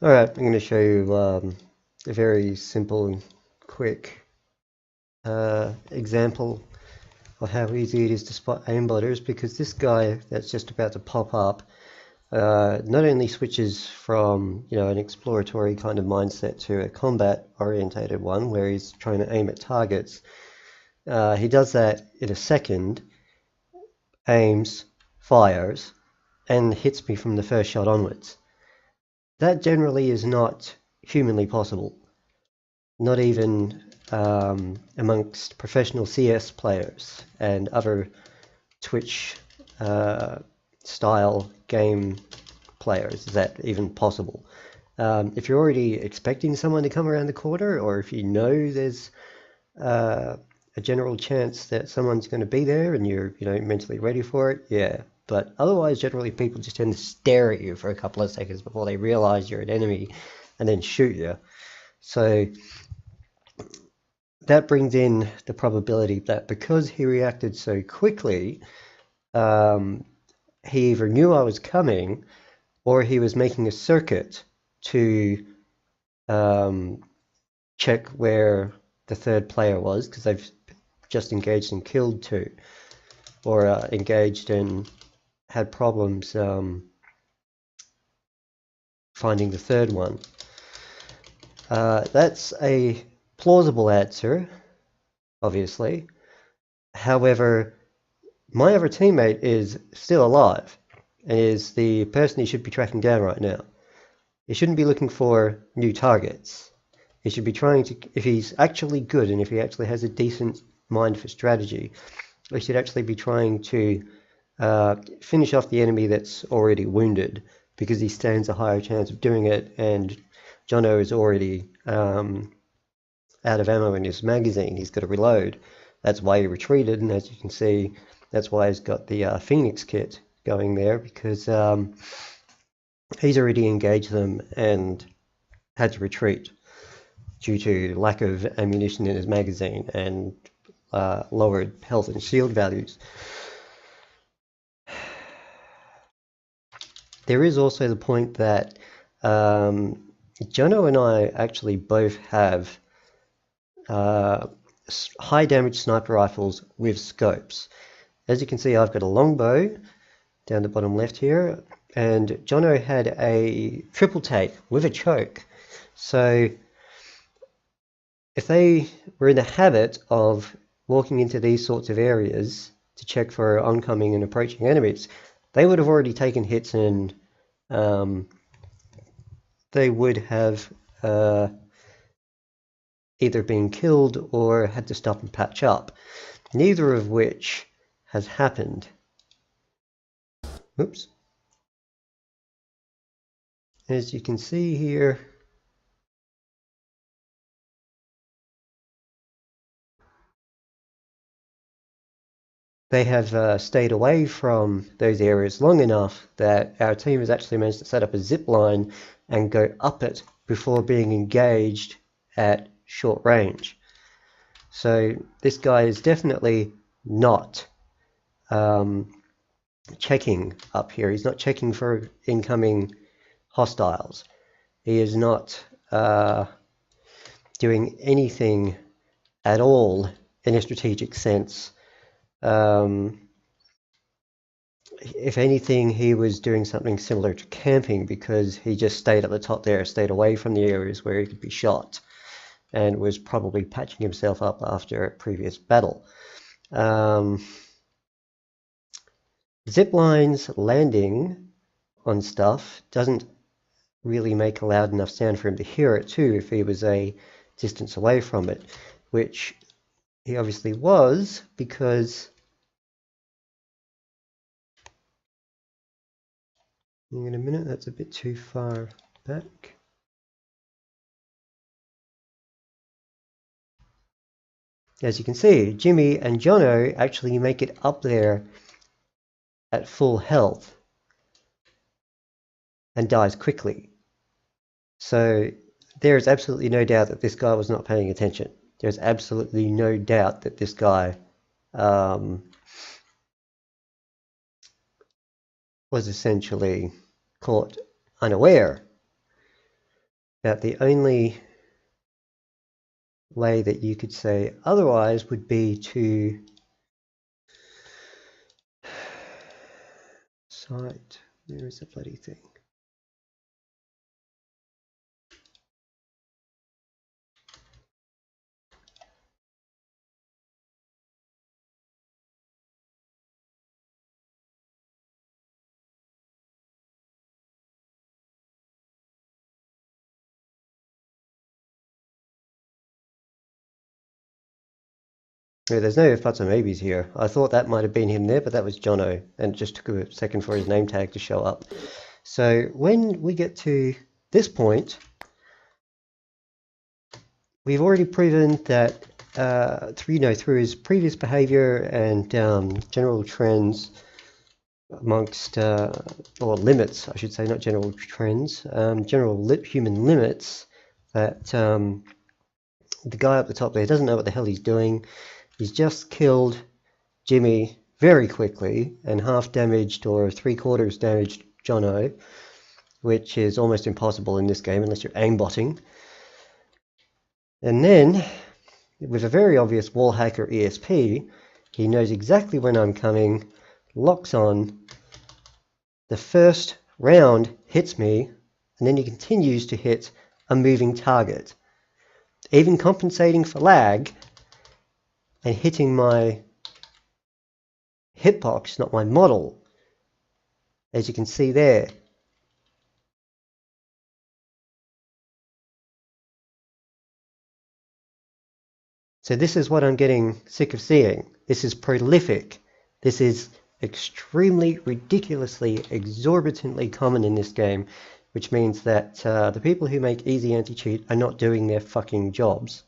Alright, I'm going to show you a very simple and quick example of how easy it is to spot aimbotters, because this guy that's just about to pop up not only switches from an exploratory kind of mindset to a combat orientated one where he's trying to aim at targets. He does that in a second, aims, fires, and hits me from the first shot onwards. That generally is not humanly possible, not even amongst professional CS players and other Twitch style game players. Is that even possible? If you're already expecting someone to come around the corner, or if you know there's a general chance that someone's going to be there and you're mentally ready for it, yeah. But otherwise, generally, people just tend to stare at you for a couple of seconds before they realize you're an enemy and then shoot you. So that brings in the probability that because he reacted so quickly, he either knew I was coming or he was making a circuit to check where the third player was, because they've just engaged and killed two, or engaged and had problems finding the third one. That's a plausible answer, obviously. However, my other teammate is still alive and is the person he should be tracking down right now. He shouldn't be looking for new targets. He should be trying to, if he's actually good and if he actually has a decent mind for strategy, he should actually be trying to finish off the enemy that's already wounded, because he stands a higher chance of doing it, and Jono is already out of ammo in his magazine. He's got to reload. That's why he retreated, and as you can see, that's why he's got the Phoenix kit going there, because he's already engaged them and had to retreat due to lack of ammunition in his magazine and lowered health and shield values. There is also the point that Jono and I actually both have high damage sniper rifles with scopes. As you can see, I've got a longbow down the bottom left here, and Jono had a triple take with a choke. So if they were in the habit of walking into these sorts of areas to check for oncoming and approaching enemies, they would have already taken hits, and they would have either been killed or had to stop and patch up, neither of which has happened. Oops. As you can see here, they have stayed away from those areas long enough that our team has actually managed to set up a zip line and go up it before being engaged at short range. So this guy is definitely not checking up here. He's not checking for incoming hostiles. He is not doing anything at all in a strategic sense. If anything, he was doing something similar to camping, because he just stayed at the top there, stayed away from the areas where he could be shot, and was probably patching himself up after a previous battle. Zip lines landing on stuff doesn't really make a loud enough sound for him to hear it too if he was a distance away from it, which he obviously was, because in a minute, that's a bit too far back. As you can see, Jimmy and Jono actually make it up there at full health and dies quickly. So there is absolutely no doubt that this guy was not paying attention. There's absolutely no doubt that this guy was essentially caught unaware. that the only way that you could say otherwise would be to cite, where is the bloody thing? Yeah, there's no ifs, buts, or maybes here. I thought that might have been him there, but that was Jono, and it just took a second for his name tag to show up. So when we get to this point, we've already proven that through his previous behavior and general trends amongst, or limits, I should say, not general trends, general human limits, that the guy up the top there doesn't know what the hell he's doing. He's just killed Jimmy very quickly and half damaged or 3/4 damaged Jono, which is almost impossible in this game unless you're aimbotting. And then, with a very obvious wallhack or ESP, he knows exactly when I'm coming, locks on, the first round hits me, and then he continues to hit a moving target, even compensating for lag and hitting my hitbox, not my model, as you can see there. So this is what I'm getting sick of seeing. This is prolific. This is extremely, ridiculously, exorbitantly common in this game, which means that the people who make easy anti-cheat are not doing their fucking jobs.